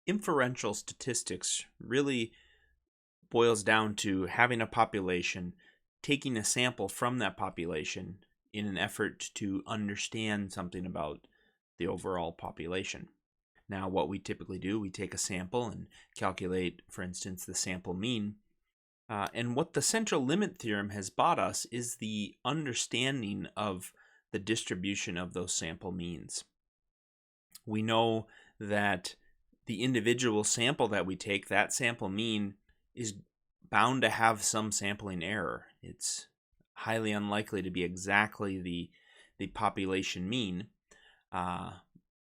Inferential statistics really boils down to having a population, taking a sample from that population in an effort to understand something about the overall population. Now, what we typically do, we take a sample and calculate, for instance, the sample mean. And what the central limit theorem has brought us is the understanding of the distribution of those sample means. We know that the individual sample that we take, that sample mean, is bound to have some sampling error. It's highly unlikely to be exactly the population mean.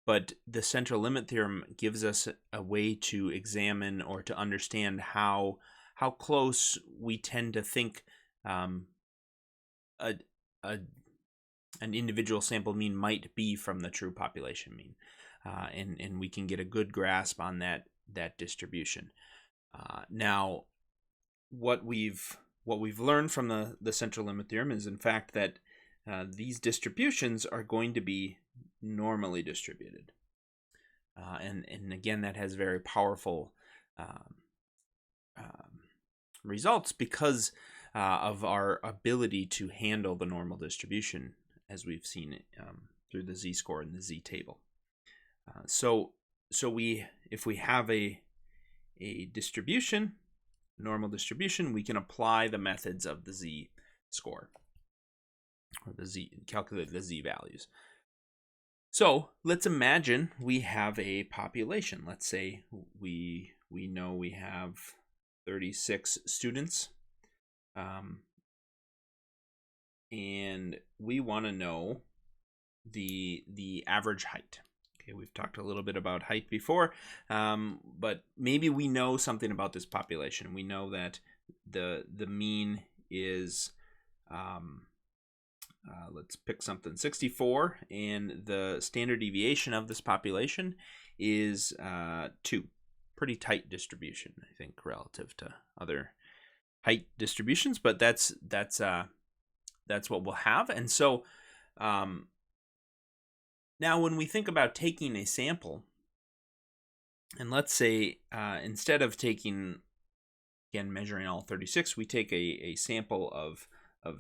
But the central limit theorem gives us a way to examine or to understand how close we tend to think a, a an individual sample mean might be from the true population mean, and we can get a good grasp on that distribution. Now, what we've learned from the central limit theorem is, in fact, that these distributions are going to be normally distributed, and again, that has very powerful results because of our ability to handle the normal distribution, as we've seen through the z-score and the z-table. So if we have a distribution, normal distribution, we can apply the methods of the z-score, or calculate the z-values. So let's imagine we have a population. Let's say we know we have 36 students, and we want to know the average height. Okay, we've talked a little bit about height before, but maybe we know something about this population. We know that the mean is, let's pick something, 64, and the standard deviation of this population is 2. Pretty tight distribution, I think, relative to other height distributions, but that's what we'll have. And so now when we think about taking a sample, and let's say instead of taking, again, measuring all 36, we take a sample of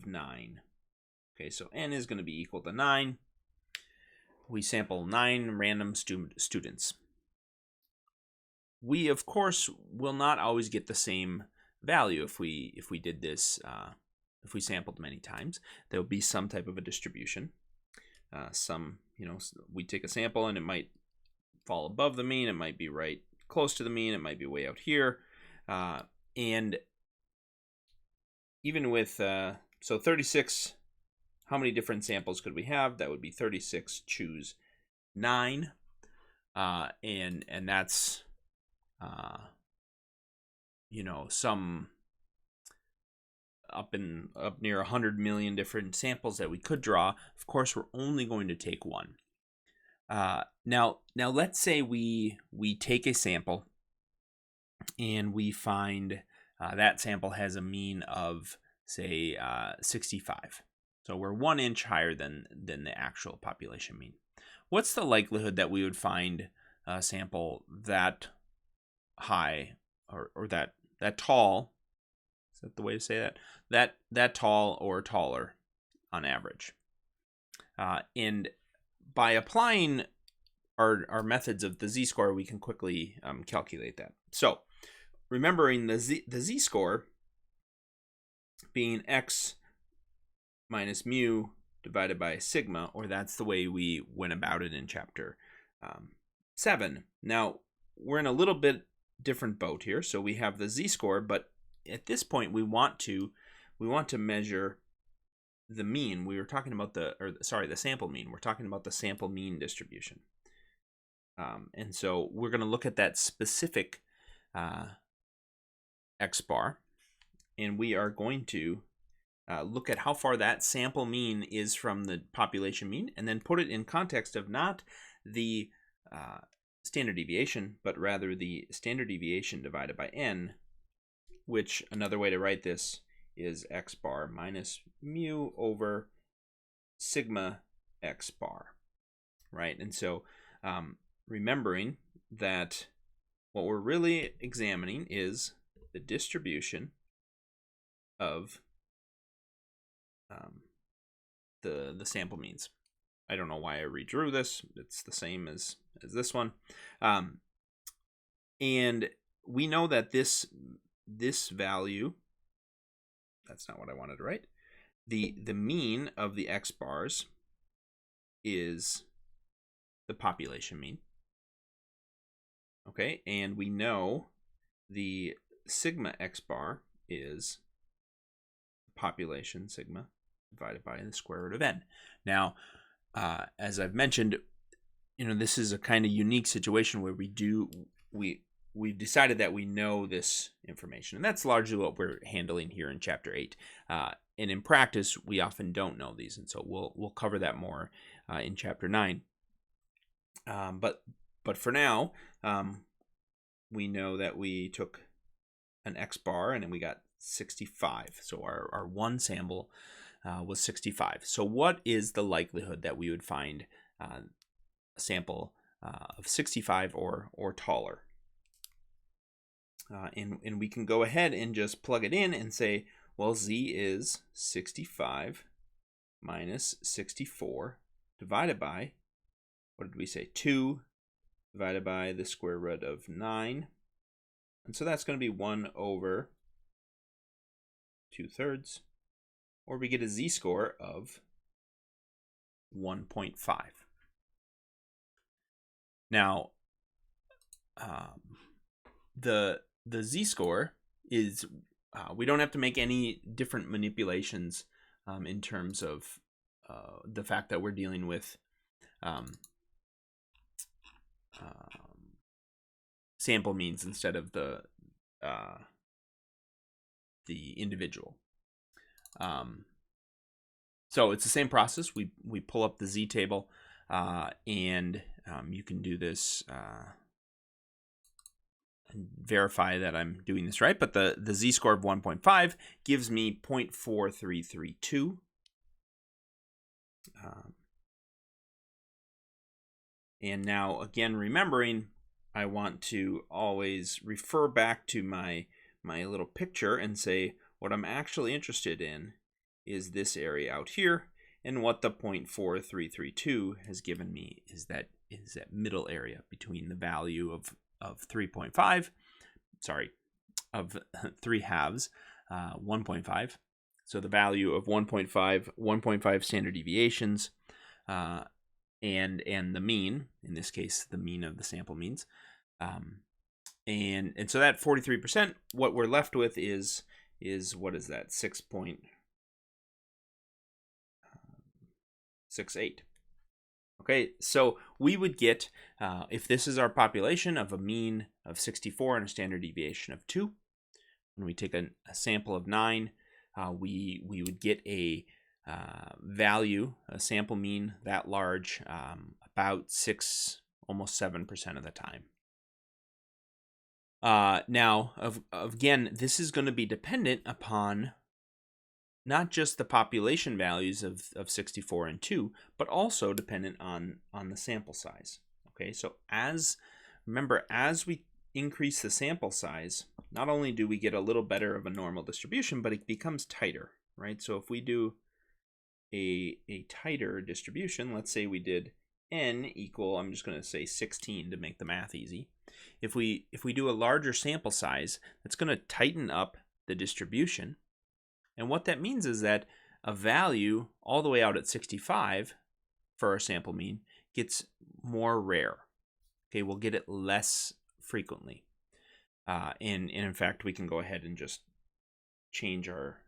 9. Okay, so n is going to be equal to 9. We sample 9 random students. We, of course, will not always get the same value if we did this, if we sampled many times. There will be some type of a distribution. We take a sample and it might fall above the mean. It might be right close to the mean. It might be way out here. And even with, so 36, how many different samples could we have? That would be 36 choose 9. And that's, some up near 100 million different samples that we could draw. Of course, we're only going to take one. Now let's say we take a sample and we find that sample has a mean of, say, 65. So we're 1 inch higher than the actual population mean. What's the likelihood that we would find a sample that high or that tall? Is that the way to say that? That tall or taller on average. And by applying our methods of the z-score, we can quickly calculate that. So remembering the z-score being x minus mu divided by sigma, or that's the way we went about it in chapter 7. Now, we're in a little bit different boat here. So we have the z-score, but at this point we want to measure the mean. We were talking about the sample mean. We're talking about the sample mean distribution. And so we're going to look at that specific x bar, and we are going to look at how far that sample mean is from the population mean, and then put it in context of not the standard deviation, but rather the standard deviation divided by n, which another way to write this is x bar minus mu over sigma x bar, right? And so remembering that what we're really examining is the distribution of the sample means. I don't know why I redrew this. It's the same as this one. And we know that this value, that's not what I wanted to write. The mean of the x bars is the population mean. Okay, and we know the sigma x bar is population sigma divided by the square root of n. Now, as I've mentioned, this is a kind of unique situation where we've decided that we know this information, and that's largely what we're handling here in chapter 8. And in practice, we often don't know these, and so we'll cover that more in chapter 9. But for now, we know that we took an x bar and then we got 65. So our one sample was 65. So what is the likelihood that we would find a sample of 65 or taller? And we can go ahead and just plug it in and say, well, z is 65 minus 64 divided by, what did we say, 2 divided by the square root of 9. And so that's going to be 1 over 2/3, or we get a z-score of 1.5. Now, the z-score is, we don't have to make any different manipulations in terms of the fact that we're dealing with sample means instead of the individual. So it's the same process. We pull up the z-table, and you can do this and verify that I'm doing this right. But the z-score of 1.5 gives me 0.4332. And now, again, remembering, I want to always refer back to my little picture and say what I'm actually interested in is this area out here, and what the 0.4332 has given me is that middle area between the value of 3.5, of 3/2, 1.5. So the value of 1.5 standard deviations, and the mean, in this case, the mean of the sample means. And so that 43%, what we're left with is what is that? 6.68. Okay, so we would get, if this is our population of a mean of 64 and a standard deviation of 2, when we take a sample of 9, we would get a value, a sample mean that large, about 6, almost 7% of the time. Now, again, this is going to be dependent upon not just the population values of 64 and 2, but also dependent on the sample size. Okay, so remember, as we increase the sample size, not only do we get a little better of a normal distribution, but it becomes tighter, right? So if we do a tighter distribution, let's say we did n equal, I'm just going to say 16 to make the math easy. If we do a larger sample size, that's going to tighten up the distribution. And what that means is that a value all the way out at 65 for our sample mean gets more rare. Okay, we'll get it less frequently. And in fact, we can go ahead and just change our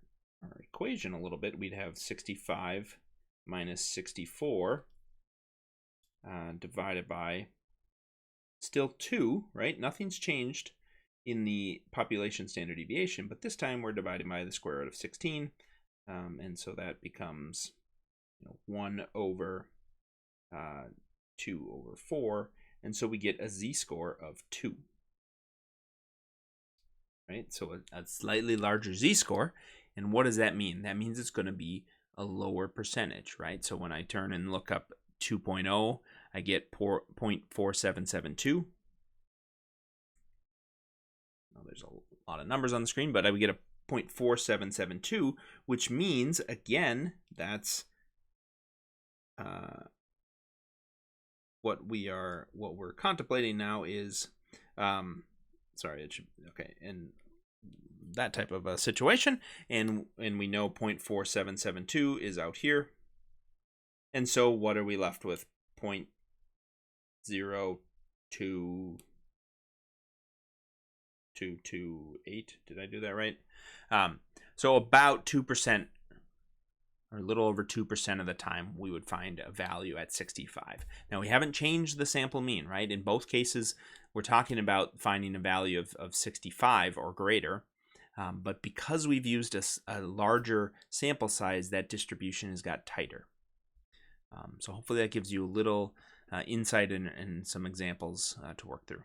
equation a little bit. We'd have 65 minus 64 divided by still 2, right? Nothing's changed in the population standard deviation, but this time we're dividing by the square root of 16, and so that becomes 1 over 2 over 4, and so we get a z-score of 2. Right, so a slightly larger z-score, and what does that mean? That means it's going to be a lower percentage, right? So when I turn and look up 2.0, I get 0.4772. lot of numbers on the screen, but we get a 0.4772, which means, again, that's what we're contemplating now is, sorry, it should, okay, and that type of a situation, and we know 0.4772 is out here, and so what are we left with? 0.0228. Did I do that right? So about 2%, or a little over 2% of the time, we would find a value at 65. Now, we haven't changed the sample mean, right? In both cases, we're talking about finding a value of 65 or greater. But because we've used a larger sample size, that distribution has got tighter. So hopefully that gives you a little insight and some examples to work through.